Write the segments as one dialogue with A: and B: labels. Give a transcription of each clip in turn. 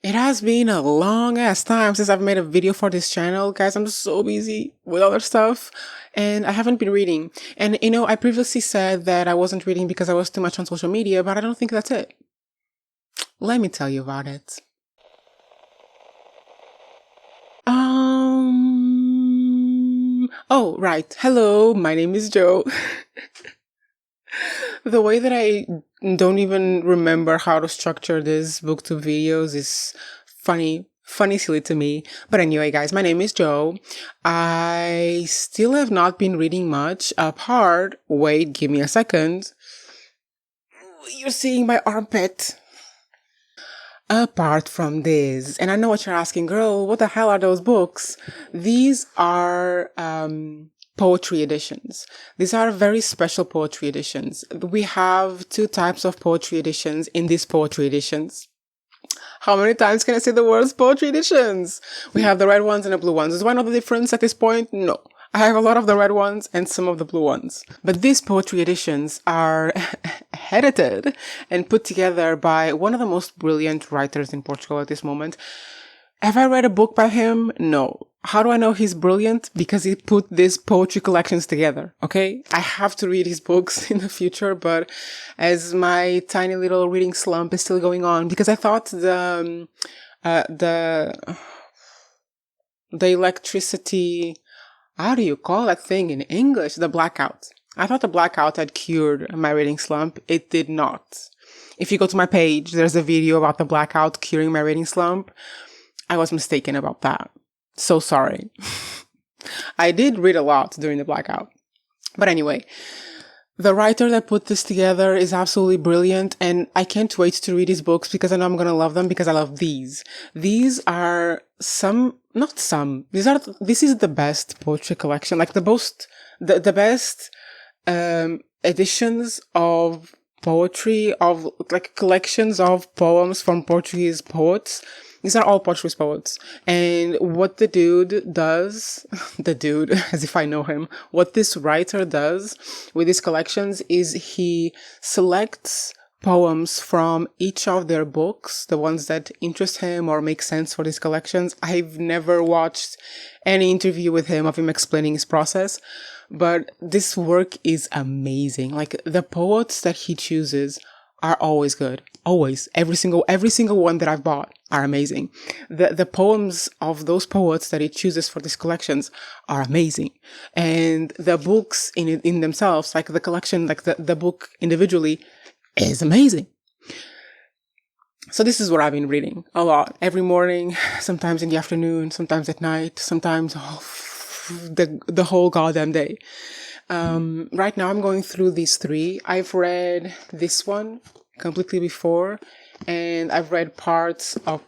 A: It has been a long ass time since I've made a video for this channel. Guys, I'm so busy with other stuff and I haven't been reading. And I previously said that I wasn't reading because I was too much on social media, but I don't think that's it. Let me tell you about it. Oh, right. Hello, my name is Joe. The way that I don't even remember how to structure these booktube videos is funny, silly to me. But anyway, guys, my name is Joe. I still have not been reading much apart. Wait, give me a second. You're seeing my armpit. Apart from this, and I know what you're asking, girl, what the hell are those books? These are poetry editions. These are very special poetry editions. We have two types of poetry editions in these poetry editions. How many times can I say the words poetry editions? We have the red ones and the blue ones. Is one of the difference at this point? No. I have a lot of the red ones and some of the blue ones. But these poetry editions are edited and put together by one of the most brilliant writers in Portugal at this moment. Have I read a book by him? No. How do I know he's brilliant? Because he put these poetry collections together, okay? I have to read his books in the future, but as my tiny little reading slump is still going on, because I thought the electricity, how do you call that thing in English? The blackout. I thought the blackout had cured my reading slump. It did not. If you go to my page, there's a video about the blackout curing my reading slump. I was mistaken about that. So sorry. I did read a lot during the blackout. But anyway, the writer that put this together is absolutely brilliant, and I can't wait to read his books because I know I'm going to love them because I love these. These are this is the best poetry collection, like the best editions of poetry, of like collections of poems from Portuguese poets. These are all Portuguese poets. And what the dude does, as if I know him, what this writer does with his collections is he selects poems from each of their books, the ones that interest him or make sense for his collections. I've never watched any interview with him of him explaining his process, but this work is amazing. Like, the poets that he chooses are always good. Always. Every single one that I've bought are amazing. The poems of those poets that he chooses for these collections are amazing. And the books in themselves, like the collection, like the book individually, is amazing. So this is what I've been reading a lot. Every morning, sometimes in the afternoon, sometimes at night, sometimes the whole goddamn day. Right now I'm going through these three. I've read this one completely before, and I've read parts of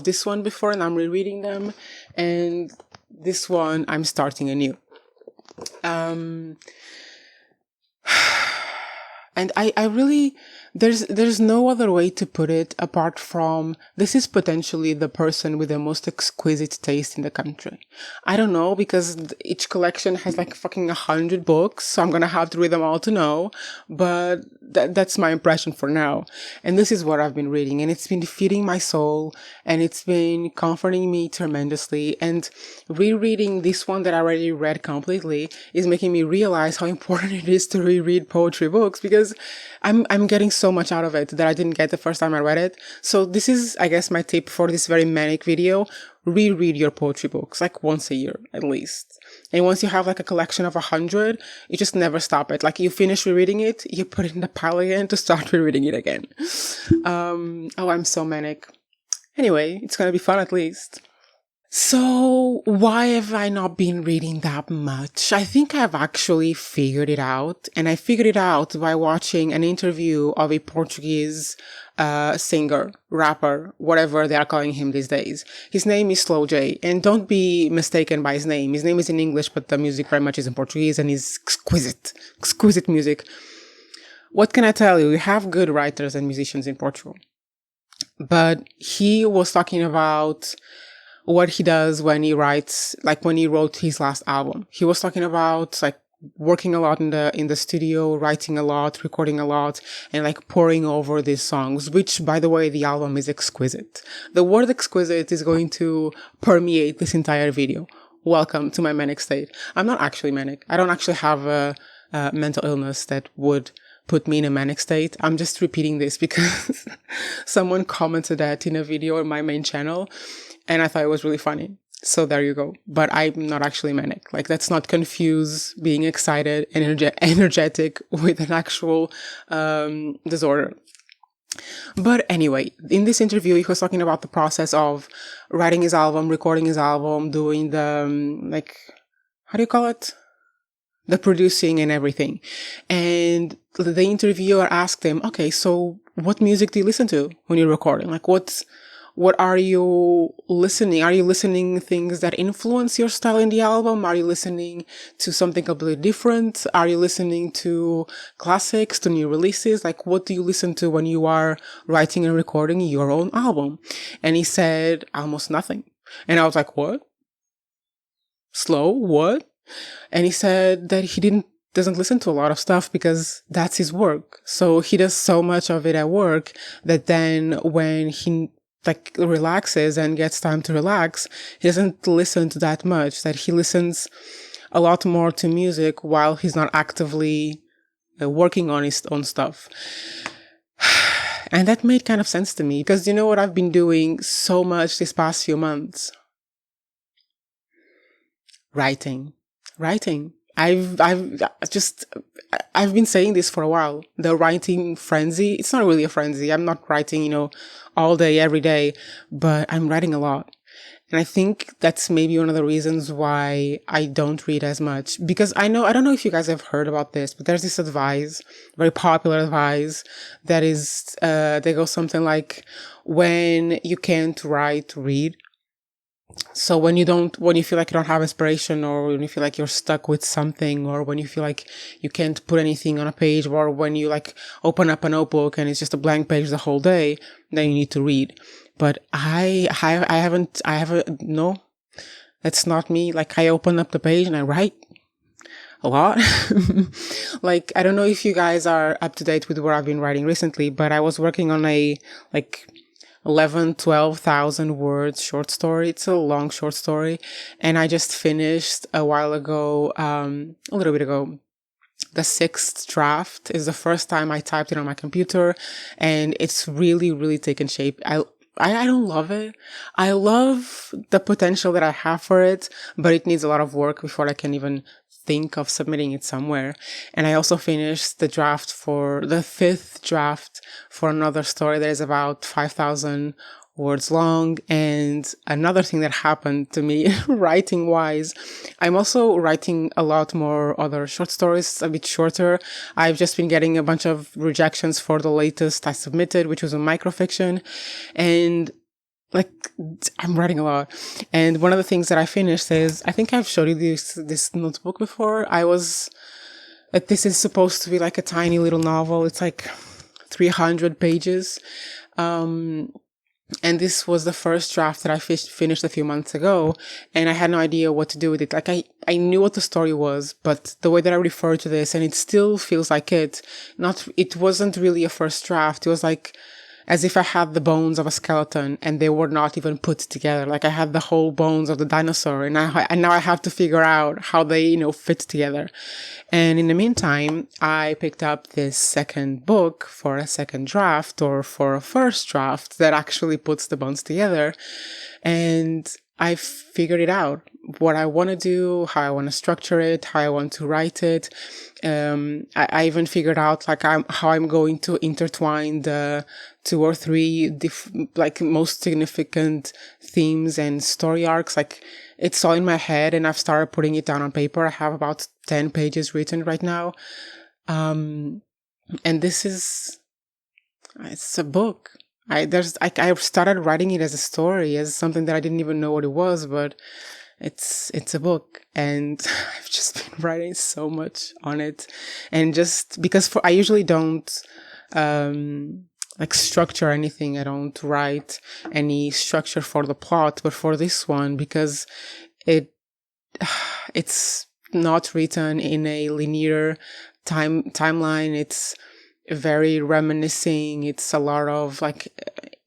A: this one before, and I'm rereading them, and this one I'm starting anew. And I really, there's no other way to put it apart from, this is potentially the person with the most exquisite taste in the country. I don't know, because each collection has like fucking 100 books, so I'm gonna have to read them all to know, but that's my impression for now. And this is what I've been reading, and it's been feeding my soul, and it's been comforting me tremendously, and rereading this one that I already read completely is making me realize how important it is to reread poetry books, because I'm getting so much out of it that I didn't get the first time I read it. So this is, I guess, my tip for this very manic video. Reread your poetry books, like once a year at least. And once you have like a collection of 100, you just never stop it. Like, you finish rereading it, you put it in the pile again to start rereading it again. Oh, I'm so manic. Anyway, it's gonna be fun at least. So, why have I not been reading that much? I think I've actually figured it out, and I figured it out by watching an interview of a Portuguese singer, rapper, whatever they are calling him these days. His name is Slow J, and don't be mistaken by his name. His name is in English, but the music very much is in Portuguese, and he's exquisite music. What can I tell you? We have good writers and musicians in Portugal. But he was talking about what he does when he writes, like when he wrote his last album. He was talking about like working a lot in the studio, writing a lot, recording a lot, and like pouring over these songs, which, by the way, the album is exquisite. The word exquisite is going to permeate this entire video. Welcome to my manic state. I'm not actually manic. I don't actually have a mental illness that would put me in a manic state. I'm just repeating this because someone commented that in a video on my main channel, and I thought it was really funny. So there you go. But I'm not actually manic. Like, let's not confuse being excited, energetic with an actual disorder. But anyway, in this interview, he was talking about the process of writing his album, recording his album, doing the, how do you call it? The producing and everything. And the interviewer asked him, okay, so what music do you listen to when you're recording? Like, what are you listening? Are you listening things that influence your style in the album? Are you listening to something completely different? Are you listening to classics, to new releases? Like, what do you listen to when you are writing and recording your own album? And he said, almost nothing. And I was like, what? Slow? What? And he said that he doesn't listen to a lot of stuff because that's his work. So he does so much of it at work that then when he relaxes and gets time to relax, he doesn't listen to that much, that he listens a lot more to music while he's not actively working on his own stuff. And that made kind of sense to me because you know what I've been doing so much this past few months? Writing. I've been saying this for a while. The writing frenzy, it's not really a frenzy. I'm not writing, all day, every day, but I'm writing a lot. And I think that's maybe one of the reasons why I don't read as much. Because I don't know if you guys have heard about this, but there's this advice, very popular advice, that is, they go something like, when you can't write, read. So when you feel like you don't have inspiration, or when you feel like you're stuck with something, or when you feel like you can't put anything on a page, or when you open up a notebook and it's just a blank page the whole day, then you need to read. But I haven't, no, that's not me. Like, I open up the page and I write a lot. I don't know if you guys are up to date with what I've been writing recently, but I was working on a 12,000 words short story. It's a long short story. And I just finished a while ago, a little bit ago. The 6th draft is the first time I typed it on my computer, and it's really, really taken shape. I don't love it. I love the potential that I have for it, but it needs a lot of work before I can even think of submitting it somewhere. And I also finished the 5th draft for another story that is about 5,000 words long. And another thing that happened to me writing wise, I'm also writing a lot more other short stories, a bit shorter. I've just been getting a bunch of rejections for the latest I submitted, which was a microfiction. And I'm writing a lot. And one of the things that I finished is, I think I've showed you this notebook before. This is supposed to be like a tiny little novel. It's 300 pages. And this was the first draft that I finished a few months ago, and I had no idea what to do with it. I knew what the story was, but the way that I refer to this, and it still feels like it wasn't really a first draft. It was as if I had the bones of a skeleton and they were not even put together. I had the whole bones of the dinosaur, and now I have to figure out how they, fit together. And in the meantime, I picked up this second book for a second draft, or for a first draft that actually puts the bones together. And I figured it out, what I want to do, how I want to structure it, how I want to write it. I even figured out how I'm going to intertwine the 2 or 3 most significant themes and story arcs. It's all in my head, and I've started putting it down on paper. I have about 10 pages written right now. And it's a book. I started writing it as a story, as something that I didn't even know what it was, but it's a book, and I've just been writing so much on it. And just because I usually don't structure anything. I don't write any structure for the plot, but for this one, because it's not written in a linear timeline. It's very reminiscing. It's a lot of like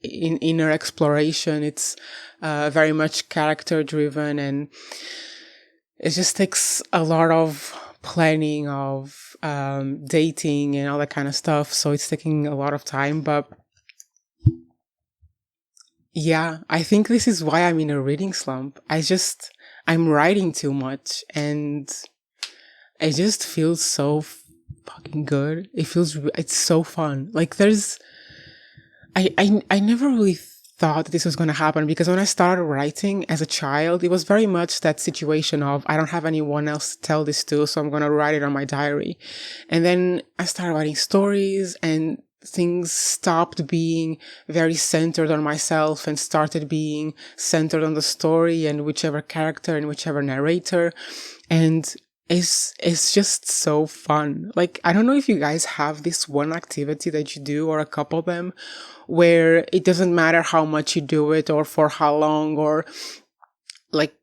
A: inner exploration. It's very much character driven, and it just takes a lot of planning of dating and all that kind of stuff. So it's taking a lot of time, but yeah, I think this is why I'm in a reading slump. I'm writing too much, and it just feels so fucking good. It's so fun. Like I never really thought this was going to happen, because when I started writing as a child, it was very much that situation of I don't have anyone else to tell this to, so I'm going to write it on my diary. And then I started writing stories, and things stopped being very centered on myself and started being centered on the story and whichever character and whichever narrator. And it's just so fun. Like, I don't know if you guys have this one activity that you do, or a couple of them, where it doesn't matter how much you do it or for how long or like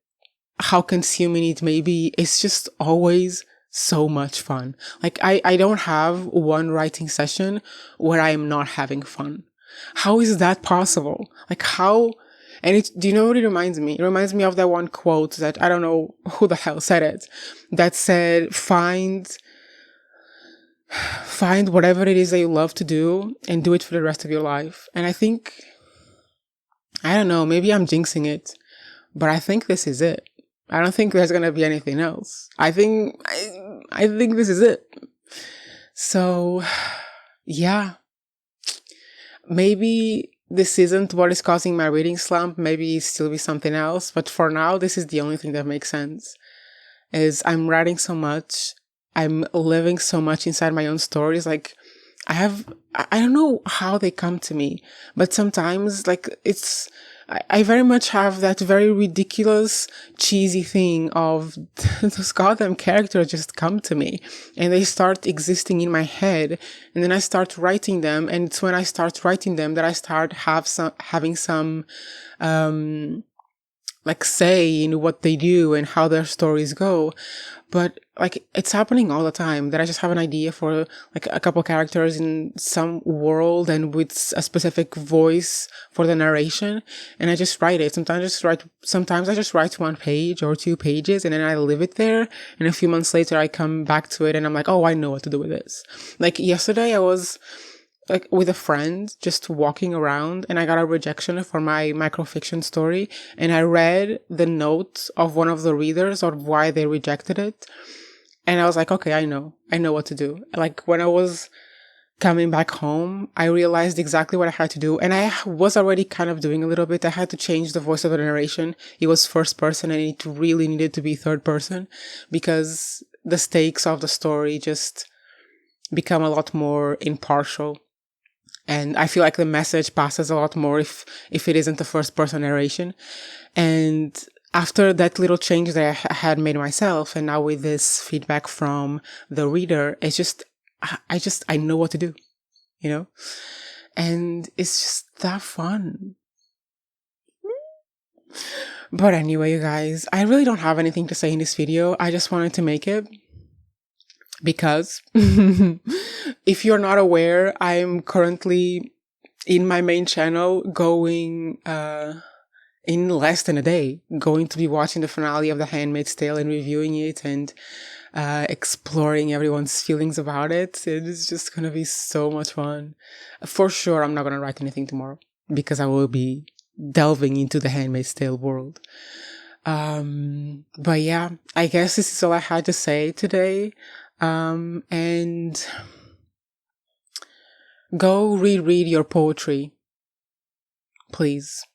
A: how consuming it may be. It's just always so much fun. Like, I don't have one writing session where I am not having fun. How is that possible? Like, how? And do you know what it reminds me? It reminds me of that one quote that I don't know who the hell said it, that said, find whatever it is that you love to do and do it for the rest of your life. And I think, I don't know, maybe I'm jinxing it, but I think this is it. I don't think there's going to be anything else. I think this is it. So yeah, maybe this isn't what is causing my reading slump. Maybe it still be something else. But for now, this is the only thing that makes sense. Is I'm writing so much. I'm living so much inside my own stories. Like, I don't know how they come to me, but sometimes like I very much have that very ridiculous, cheesy thing of those goddamn characters just come to me and they start existing in my head, and then I start writing them, and it's when I start writing them that I start having some like say in what they do and how their stories go. But like, it's happening all the time that I just have an idea for like a couple characters in some world and with a specific voice for the narration, and I just write it. Sometimes I just write 1 page or 2 pages, and then I leave it there, and a few months later I come back to it and I'm like, oh, I know what to do with this. Like, yesterday I was like with a friend just walking around, and I got a rejection for my microfiction story, and I read the notes of one of the readers of why they rejected it, and I was like, okay, I know what to do. Like, when I was coming back home, I realized exactly what I had to do, and I was already kind of doing a little bit. I had to change the voice of the narration. It was first person, and it really needed to be third person, because the stakes of the story just become a lot more impartial. And I feel like the message passes a lot more if it isn't the first person narration. And after that little change that I had made myself, and now with this feedback from the reader, it's just, I know what to do, you know? And it's just that fun. But anyway, you guys, I really don't have anything to say in this video. I just wanted to make it because if you're not aware, I'm currently in my main channel going in less than a day, going to be watching the finale of The Handmaid's Tale and reviewing it and exploring everyone's feelings about it. It's just going to be so much fun. For sure, I'm not going to write anything tomorrow because I will be delving into The Handmaid's Tale world. But yeah, I guess this is all I had to say today. And go reread your poetry, please.